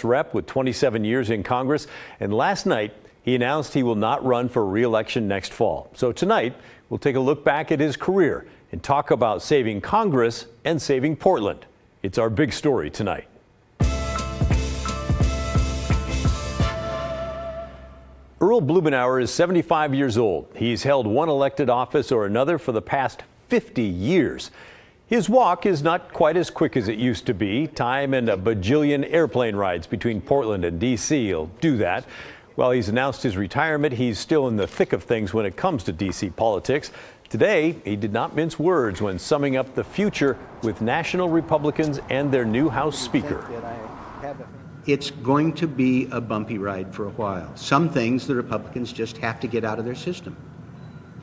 rep with 27 years in Congress. And last night, he announced he will not run for re-election next fall. So tonight, we'll take a look back at his career and talk about saving Congress and saving Portland. It's our big story tonight. Earl Blumenauer is 75 years old. He's held one elected office or another for the past 50 years. His walk is not quite as quick as it used to be. Time and a bajillion airplane rides between Portland and D.C. will do that. While he's announced his retirement, he's still in the thick of things when it comes to D.C. politics. Today, he did not mince words when summing up the future with national Republicans and their new House Speaker. It's going to be a bumpy ride for a while. Some things the Republicans just have to get out of their system.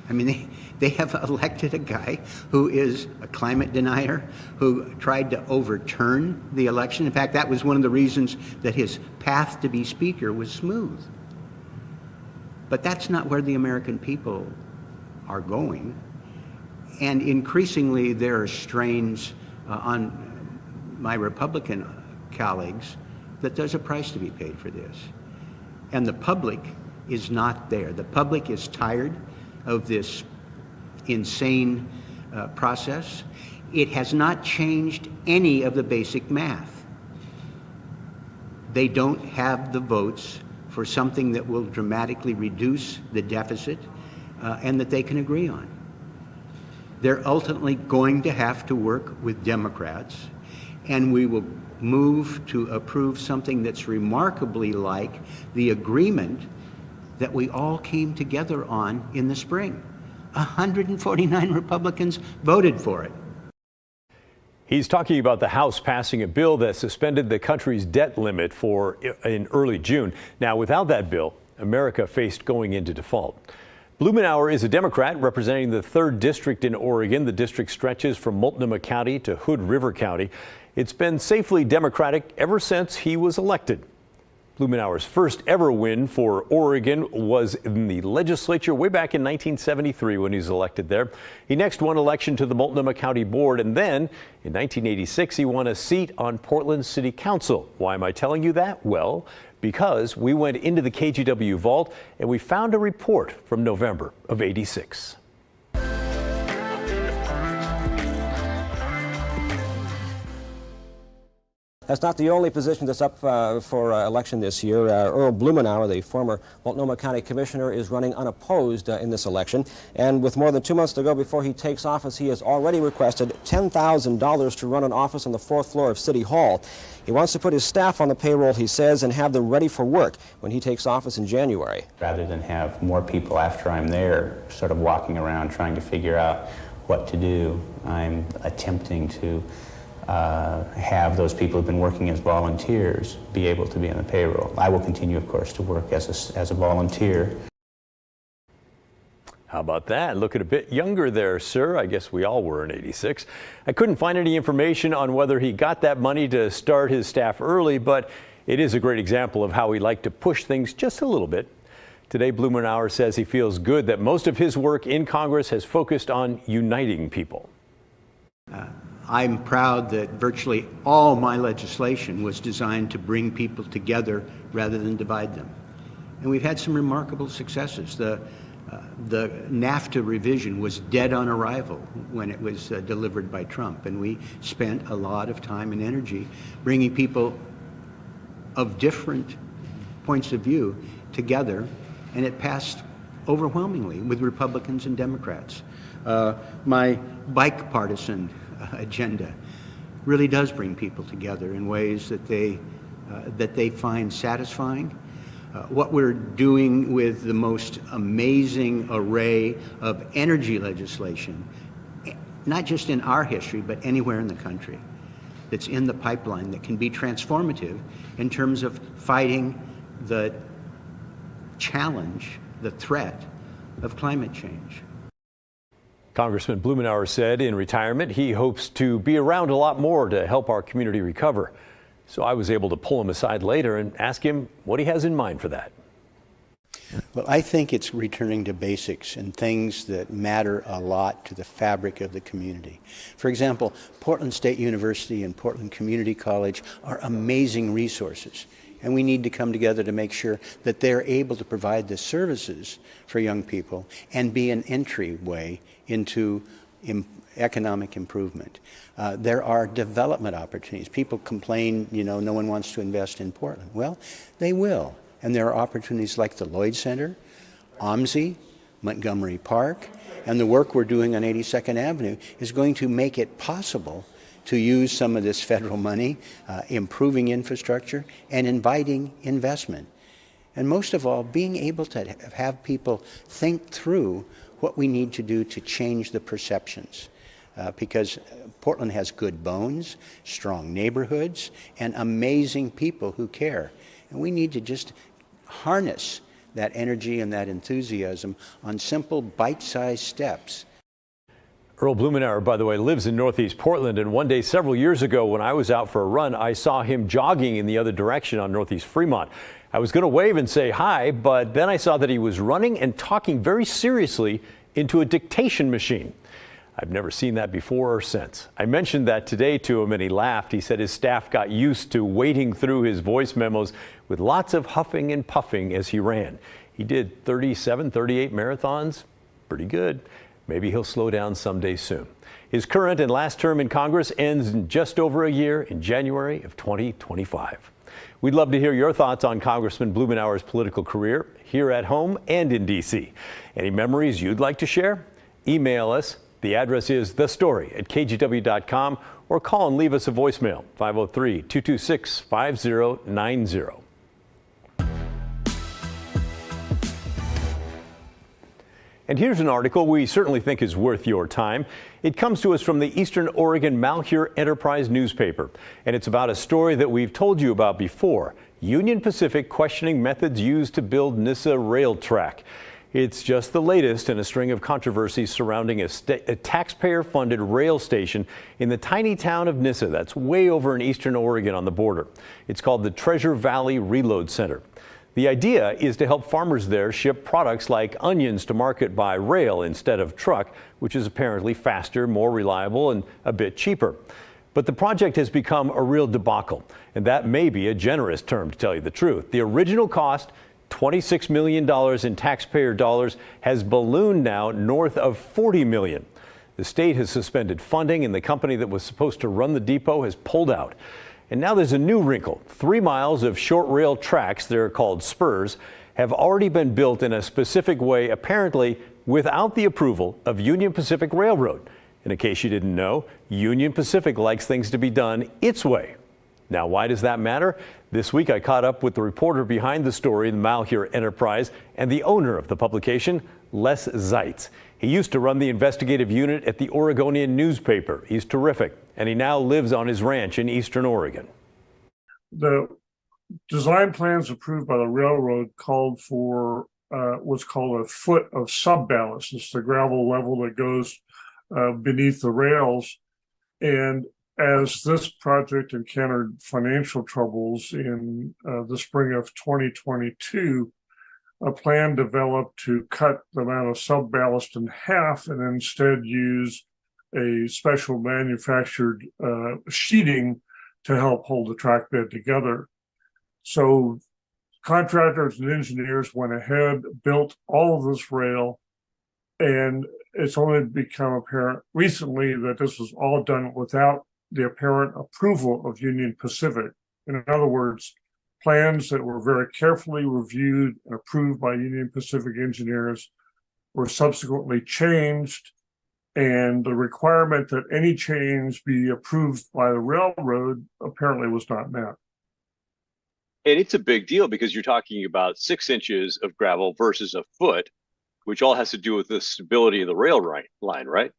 I mean, they have elected a guy who is a climate denier, who tried to overturn the election. In fact, that was one of the reasons that his path to be Speaker was smooth. But that's not where the American people are going. And increasingly, there are strains on my Republican colleagues that there's a price to be paid for this. And the public is not there. The public is tired of this insane process. It has not changed any of the basic math. They don't have the votes for something that will dramatically reduce the deficit and that they can agree on. They're ultimately going to have to work with Democrats, and we will move to approve something that's remarkably like the agreement that we all came together on in the spring. 149 Republicans voted for it. He's talking about the House passing a bill that suspended the country's debt limit in early June. Now, without that bill, America faced going into default. Blumenauer is a Democrat representing the 3rd District in Oregon. The district stretches from Multnomah County to Hood River County. It's been safely Democratic ever since he was elected. Blumenauer's first ever win for Oregon was in the legislature way back in 1973 when he was elected there. He next won election to the Multnomah County Board, and then in 1986 he won a seat on Portland City Council. Why am I telling you that? Well, because we went into the KGW vault and we found a report from November of '86. That's not the only position that's up for election this year. Earl Blumenauer, the former Multnomah County Commissioner, is running unopposed in this election. And with more than 2 months to go before he takes office, he has already requested $10,000 to run an office on the 4th floor of City Hall. He wants to put his staff on the payroll, he says, and have them ready for work when he takes office in January. Rather than have more people after I'm there sort of walking around trying to figure out what to do, I'm attempting to have those people who've been working as volunteers be able to be on the payroll. I will continue, of course, to work as a volunteer. How about that? Looking a bit younger there, sir. I guess we all were in '86. I couldn't find any information on whether he got that money to start his staff early, but it is a great example of how he liked to push things just a little bit. Today, Blumenauer says he feels good that most of his work in Congress has focused on uniting people. I'm proud that virtually all my legislation was designed to bring people together rather than divide them. And we've had some remarkable successes. The NAFTA revision was dead on arrival when it was delivered by Trump, and we spent a lot of time and energy bringing people of different points of view together, and it passed overwhelmingly with Republicans and Democrats. My bipartisan agenda really does bring people together in ways that they find satisfying. What we're doing with the most amazing array of energy legislation, not just in our history, but anywhere in the country, that's in the pipeline that can be transformative in terms of fighting the challenge, the threat of climate change. Congressman Blumenauer said in retirement he hopes to be around a lot more to help our community recover. So I was able to pull him aside later and ask him what he has in mind for that. Well, I think it's returning to basics and things that matter a lot to the fabric of the community. For example, Portland State University and Portland Community College are amazing resources. And we need to come together to make sure that they're able to provide the services for young people and be an entryway into economic improvement. There are development opportunities. People complain, no one wants to invest in Portland. Well, they will. And there are opportunities like the Lloyd Center, OMSI, Montgomery Park, and the work we're doing on 82nd Avenue is going to make it possible to use some of this federal money, improving infrastructure, and inviting investment. And most of all, being able to have people think through what we need to do to change the perceptions. Because Portland has good bones, strong neighborhoods, and amazing people who care. And we need to just harness that energy and that enthusiasm on simple, bite-sized steps. Earl Blumenauer, by the way, lives in Northeast Portland, and one day several years ago when I was out for a run, I saw him jogging in the other direction on Northeast Fremont. I was going to wave and say hi, but then I saw that he was running and talking very seriously into a dictation machine. I've never seen that before or since. I mentioned that today to him and he laughed. He said his staff got used to wading through his voice memos with lots of huffing and puffing as he ran. He did 37, 38 marathons. Pretty good. Maybe he'll slow down someday soon. His current and last term in Congress ends in just over a year in January of 2025. We'd love to hear your thoughts on Congressman Blumenauer's political career here at home and in D.C. Any memories you'd like to share? Email us. The address is thestory@kgw.com or call and leave us a voicemail, 503-226-5090. And here's an article we certainly think is worth your time. It comes to us from the Eastern Oregon Malheur Enterprise newspaper, and it's about a story that we've told you about before, Union Pacific questioning methods used to build Nissa rail track. It's just the latest in a string of controversies surrounding a taxpayer-funded rail station in the tiny town of Nissa that's way over in Eastern Oregon on the border. It's called the Treasure Valley Reload Center. The idea is to help farmers there ship products like onions to market by rail instead of truck, which is apparently faster, more reliable, and a bit cheaper. But the project has become a real debacle, and that may be a generous term to tell you the truth. The original cost, $26 million in taxpayer dollars, has ballooned now north of $40 million. The state has suspended funding, and the company that was supposed to run the depot has pulled out. And now there's a new wrinkle. 3 miles of short rail tracks, they're called spurs, have already been built in a specific way, apparently without the approval of Union Pacific Railroad. And in case you didn't know, Union Pacific likes things to be done its way. Now, why does that matter? This week, I caught up with the reporter behind the story, the Malheur Enterprise, and the owner of the publication, Les Zeitz. He used to run the investigative unit at the Oregonian newspaper. He's terrific, and he now lives on his ranch in Eastern Oregon. The design plans approved by the railroad called for what's called a foot of subballast. It's the gravel level that goes beneath the rails. And as this project encountered financial troubles in the spring of 2022, a plan developed to cut the amount of subballast in half and instead use a special manufactured sheeting to help hold the track bed together. So contractors and engineers went ahead, built all of this rail, and it's only become apparent recently that this was all done without the apparent approval of Union Pacific. In other words, plans that were very carefully reviewed and approved by Union Pacific engineers were subsequently changed, and the requirement that any change be approved by the railroad apparently was not met. And it's a big deal because you're talking about 6 inches of gravel versus a foot, which all has to do with the stability of the rail line, right?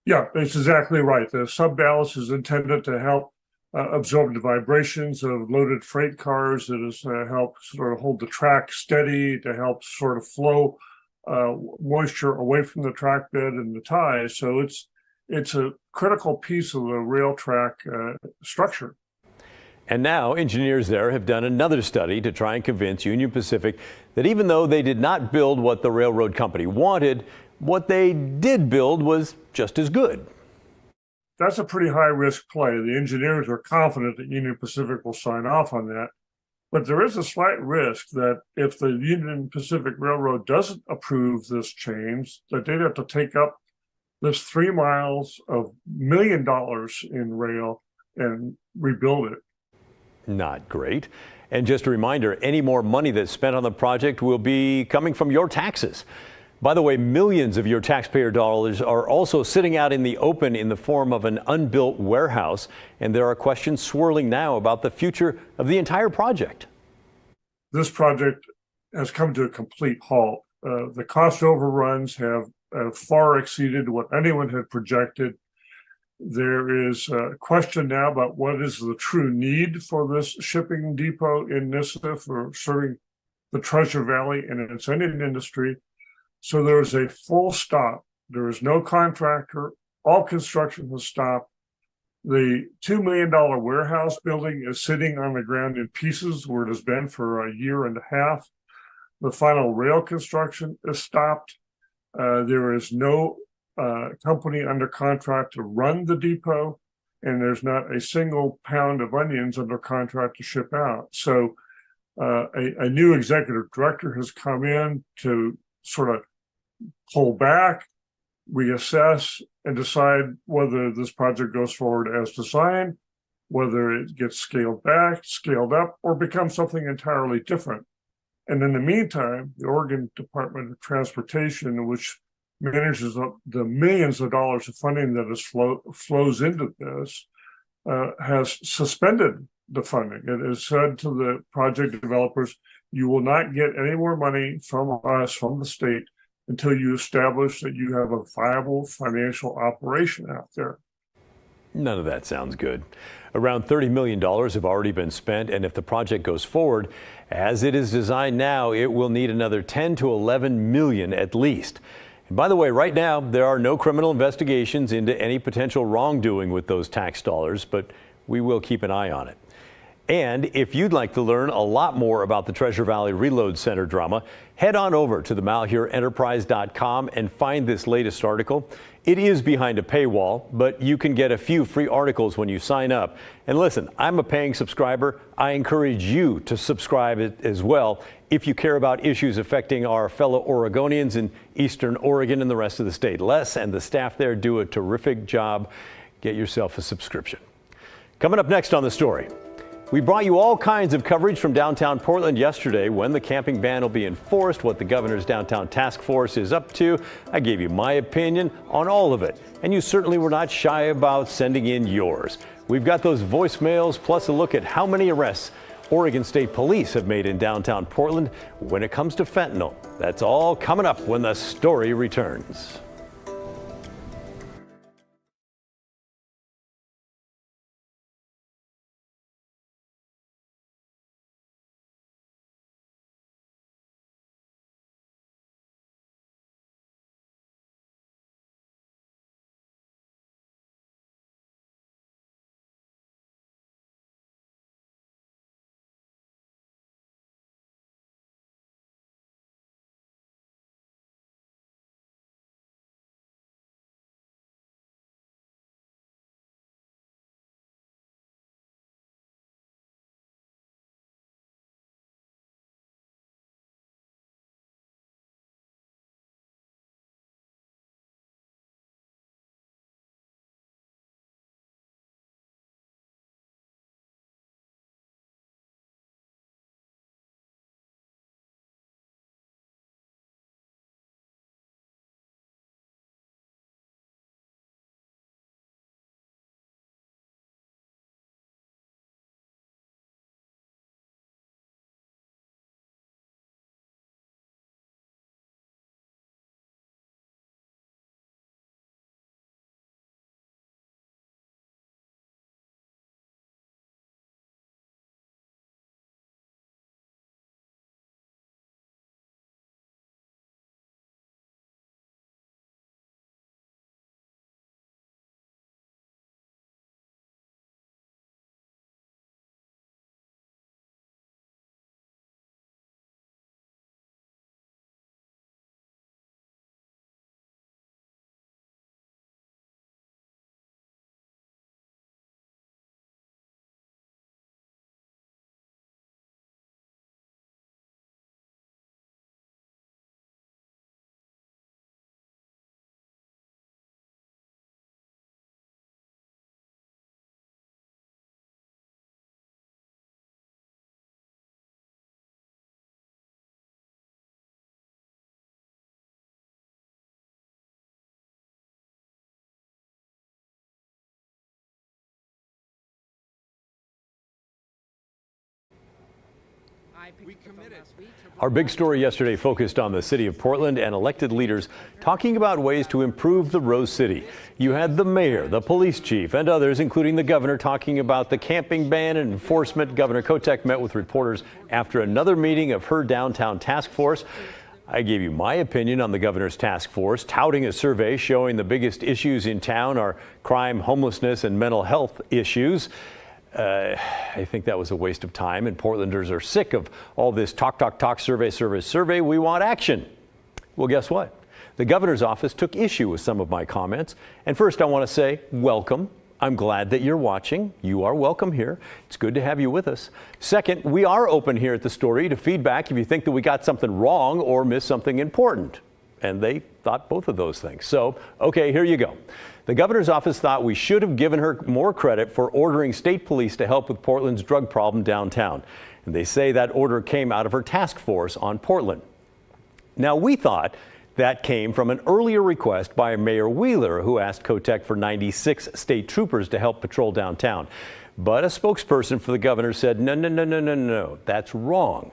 Yeah, that's exactly right. The subballast is intended to help absorb the vibrations of loaded freight cars. It is help sort of hold the track steady, to help sort of flow moisture away from the track bed and the ties. So it's a critical piece of the rail track structure. And now engineers there have done another study to try and convince Union Pacific that even though they did not build what the railroad company wanted, what they did build was just as good. That's a pretty high risk play. The engineers are confident that Union Pacific will sign off on that. But there is a slight risk that if the Union Pacific Railroad doesn't approve this change, that they'd have to take up this 3 miles of $1 million in rail and rebuild it. Not great. And just a reminder, any more money that's spent on the project will be coming from your taxes. By the way, millions of your taxpayer dollars are also sitting out in the open in the form of an unbuilt warehouse. And there are questions swirling now about the future of the entire project. This project has come to a complete halt. The cost overruns have far exceeded what anyone had projected. There is a question now about what is the true need for this shipping depot in Nissa for serving the Treasure Valley and its Indian industry. So there is a full stop. There is no contractor. All construction has stopped. The $2 million warehouse building is sitting on the ground in pieces where it has been for a year and a half. The final rail construction is stopped. There is no company under contract to run the depot, and there's not a single pound of onions under contract to ship out. So a new executive director has come in to sort of pull back, reassess, and decide whether this project goes forward as designed, whether it gets scaled back, scaled up, or becomes something entirely different. And in the meantime, the Oregon Department of Transportation, which manages the millions of dollars of funding that flows into this, has suspended the funding. It has said to the project developers, you will not get any more money from us, from the state, until you establish that you have a viable financial operation out there. None of that sounds good. Around $30 million have already been spent, and if the project goes forward as it is designed now, it will need another 10 to 11 million at least. And by the way, right now, there are no criminal investigations into any potential wrongdoing with those tax dollars, but we will keep an eye on it. And if you'd like to learn a lot more about the Treasure Valley Reload Center drama, head on over to themalheurenterprise.com and find this latest article. It is behind a paywall, but you can get a few free articles when you sign up. And listen, I'm a paying subscriber. I encourage you to subscribe as well if you care about issues affecting our fellow Oregonians in Eastern Oregon and the rest of the state. Les and the staff there do a terrific job. Get yourself a subscription. Coming up next on The Story. We brought you all kinds of coverage from downtown Portland yesterday, when the camping ban will be enforced, what the governor's downtown task force is up to. I gave you my opinion on all of it, and you certainly were not shy about sending in yours. We've got those voicemails, plus a look at how many arrests Oregon State Police have made in downtown Portland when it comes to fentanyl. That's all coming up when The Story returns. Our big story yesterday focused on the city of Portland and elected leaders talking about ways to improve the Rose City. You had the mayor, the police chief, and others, including the governor, talking about the camping ban and enforcement. Governor Kotek met with reporters after another meeting of her downtown task force. I gave you my opinion on the governor's task force, touting a survey showing the biggest issues in town are crime, homelessness, and mental health issues. I think that was a waste of time, and Portlanders are sick of all this talk, survey. We want action. Well, guess what? The governor's office took issue with some of my comments. And first, I want to say welcome. I'm glad that you're watching. You are welcome here. It's good to have you with us. Second, we are open here at The Story to feedback if you think that we got something wrong or missed something important. And they thought both of those things. So, okay, here you go. The governor's office thought we should have given her more credit for ordering state police to help with Portland's drug problem downtown. And they say that order came out of her task force on Portland. Now, we thought that came from an earlier request by Mayor Wheeler, who asked Kotek for 96 state troopers to help patrol downtown. But a spokesperson for the governor said, no, that's wrong.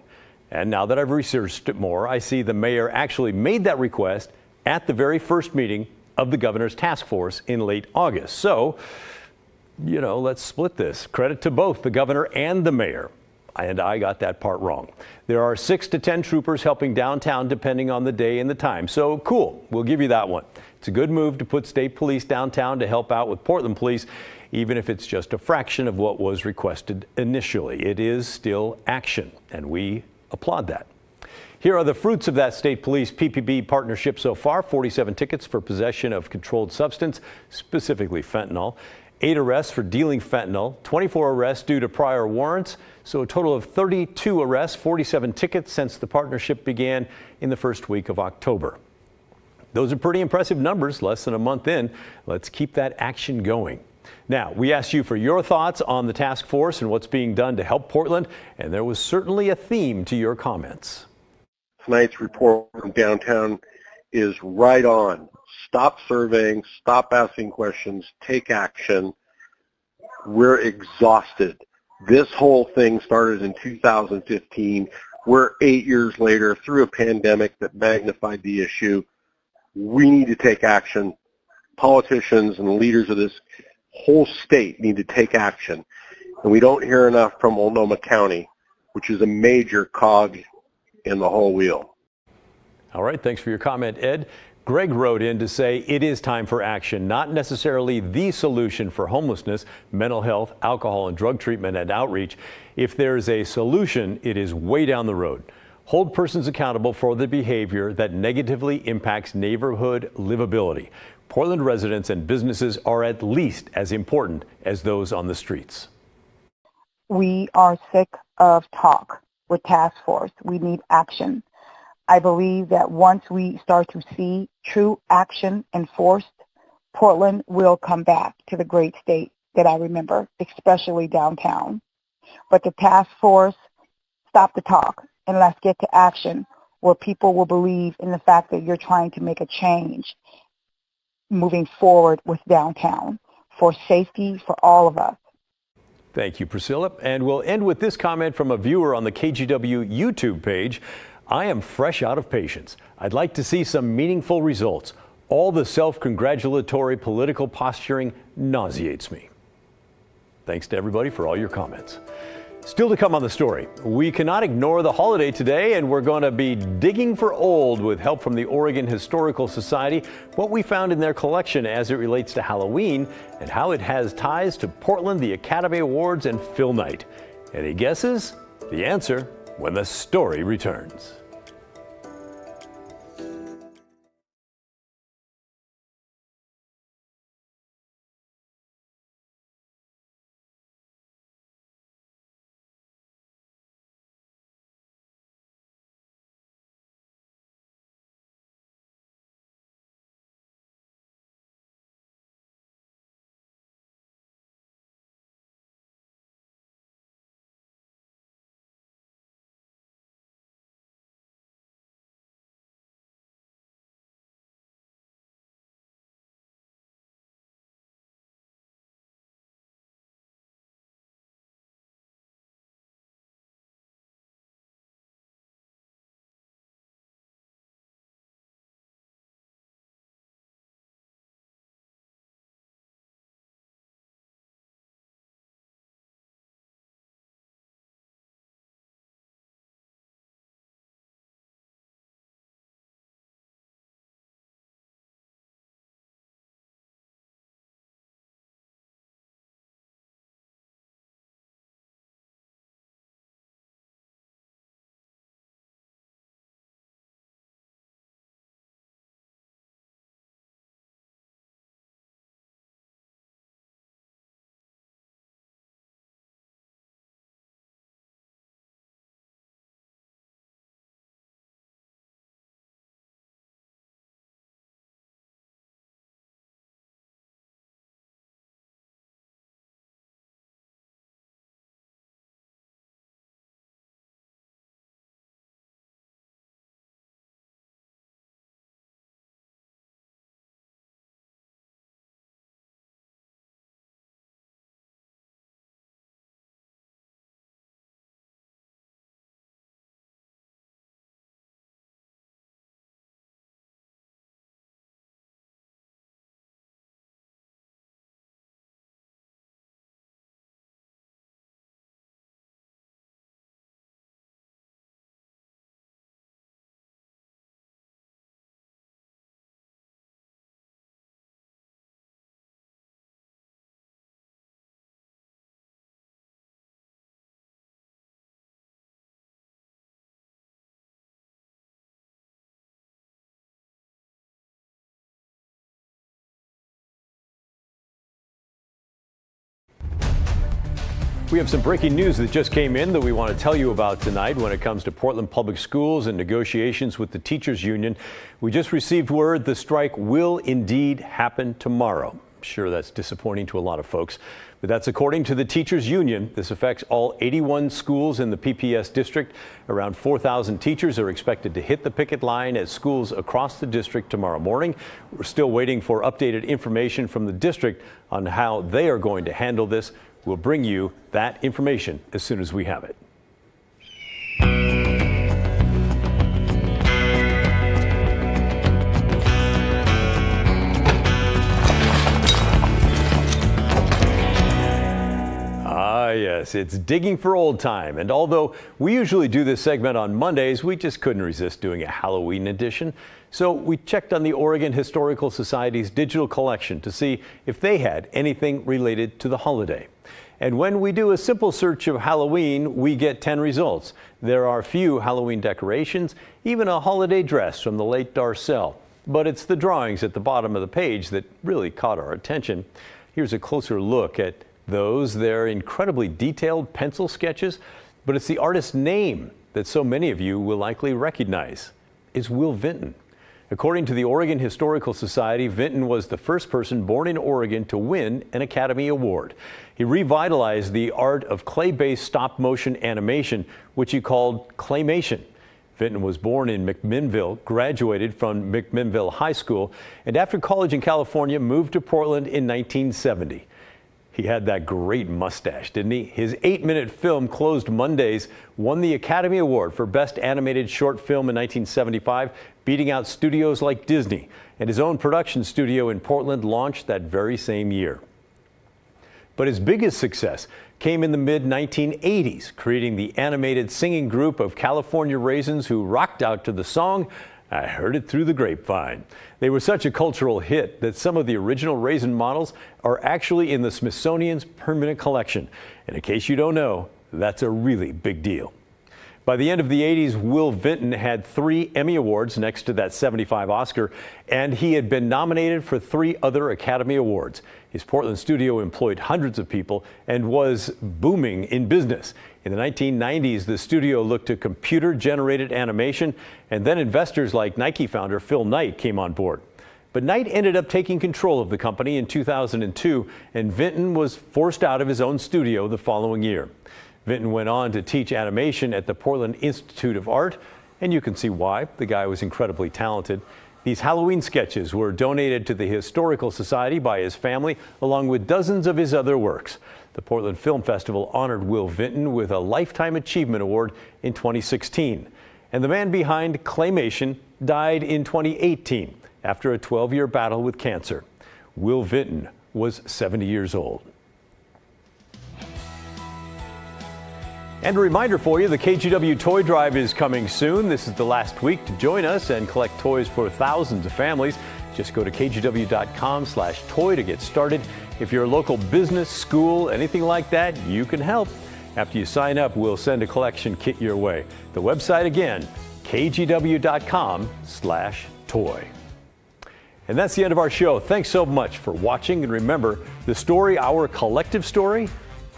And now that I've researched it more, I see the mayor actually made that request at the very first meeting of the governor's task force in late August. So, let's split this. Credit to both the governor and the mayor. And I got that part wrong. There are 6 to 10 troopers helping downtown depending on the day and the time. So cool, we'll give you that one. It's a good move to put state police downtown to help out with Portland police, even if it's just a fraction of what was requested initially. It is still action, and we applaud that. Here are the fruits of that state police PPB partnership so far. 47 tickets for possession of controlled substance, specifically fentanyl. 8 arrests for dealing fentanyl, 24 arrests due to prior warrants. So a total of 32 arrests, 47 tickets since the partnership began in the first week of October. Those are pretty impressive numbers, less than a month in. Let's keep that action going. Now, we asked you for your thoughts on the task force and what's being done to help Portland, and there was certainly a theme to your comments. Tonight's report from downtown is right on. Stop surveying, stop asking questions, take action. We're exhausted. This whole thing started in 2015. We're 8 years later through a pandemic that magnified the issue. We need to take action. Politicians and the leaders of this whole state need to take action. And we don't hear enough from Multnomah County, which is a major cog in the whole wheel. All right, thanks for your comment, Ed. Greg wrote in to say it is time for action, not necessarily the solution for homelessness, mental health, alcohol and drug treatment and outreach. If there's a solution, it is way down the road. Hold persons accountable for the behavior that negatively impacts neighborhood livability. Portland residents and businesses are at least as important as those on the streets. We are sick of talk with task force. We need action. I believe that once we start to see true action enforced, Portland will come back to the great state that I remember, especially downtown. But the task force, stop the talk and let's get to action where people will believe in the fact that you're trying to make a change moving forward with downtown for safety for all of us. Thank you, Priscilla. And we'll end with this comment from a viewer on the KGW YouTube page. I am fresh out of patience. I'd like to see some meaningful results. All the self-congratulatory political posturing nauseates me. Thanks to everybody for all your comments. Still to come on The Story, we cannot ignore the holiday today, and we're going to be digging for old with help from the Oregon Historical Society, what we found in their collection as it relates to Halloween and how it has ties to Portland, the Academy Awards, and Phil Knight. Any guesses? The answer when The Story returns. We have some breaking news that just came in that we want to tell you about tonight when it comes to Portland Public Schools and negotiations with the teachers union. We just received word the strike will indeed happen tomorrow. I'm sure that's disappointing to a lot of folks, but that's according to the teachers union. This affects all 81 schools in the PPS district. Around 4,000 teachers are expected to hit the picket line at schools across the district tomorrow morning. We're still waiting for updated information from the district on how they are going to handle this. We'll bring you that information as soon as we have it. Yes, it's digging for old time. And although we usually do this segment on Mondays, we just couldn't resist doing a Halloween edition. So we checked on the Oregon Historical Society's digital collection to see if they had anything related to the holiday. And when we do a simple search of Halloween, we get 10 results. There are few Halloween decorations, even a holiday dress from the late Darcel. But it's the drawings at the bottom of the page that really caught our attention. Here's a closer look at those. They're incredibly detailed pencil sketches, but it's the artist's name that so many of you will likely recognize. It's Will Vinton. According to the Oregon Historical Society, Vinton was the first person born in Oregon to win an Academy Award. He revitalized the art of clay-based stop-motion animation, which he called claymation. Vinton was born in McMinnville, graduated from McMinnville High School, and after college in California, moved to Portland in 1970. He had that great mustache, didn't he? His 8-minute film, Closed Mondays, won the Academy Award for Best Animated Short Film in 1975, beating out studios like Disney. And his own production studio in Portland launched that very same year. But his biggest success came in the mid-1980s, creating the animated singing group of California Raisins who rocked out to the song, "I Heard It Through the Grapevine." They were such a cultural hit that some of the original Raisin models are actually in the Smithsonian's permanent collection. And in case you don't know, that's a really big deal. By the end of the 80s, Will Vinton had 3 Emmy Awards next to that 75 Oscar, and he had been nominated for 3 other Academy Awards. His Portland studio employed hundreds of people and was booming in business. In the 1990s, the studio looked to computer-generated animation, and then investors like Nike founder Phil Knight came on board. But Knight ended up taking control of the company in 2002, and Vinton was forced out of his own studio the following year. Vinton went on to teach animation at the Portland Institute of Art, and you can see why. The guy was incredibly talented. These Halloween sketches were donated to the Historical Society by his family, along with dozens of his other works. The Portland Film Festival honored Will Vinton with a Lifetime Achievement Award in 2016. And the man behind claymation died in 2018 after a 12-year battle with cancer. Will Vinton was 70 years old. And a reminder for you, the KGW Toy Drive is coming soon. This is the last week to join us and collect toys for thousands of families. Just go to kgw.com/toy to get started. If you're a local business, school, anything like that, you can help. After you sign up, we'll send a collection kit your way. The website again, kgw.com/toy. And that's the end of our show. Thanks so much for watching. And remember, the story, our collective story,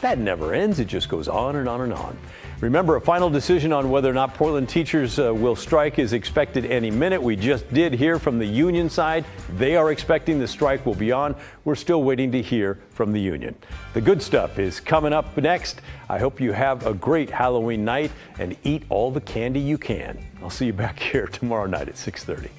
that never ends. It just goes on and on and on. Remember, a final decision on whether or not Portland teachers will strike is expected any minute. We just did hear from the union side. They are expecting the strike will be on. We're still waiting to hear from the union. The good stuff is coming up next. I hope you have a great Halloween night and eat all the candy you can. I'll see you back here tomorrow night at 6:30.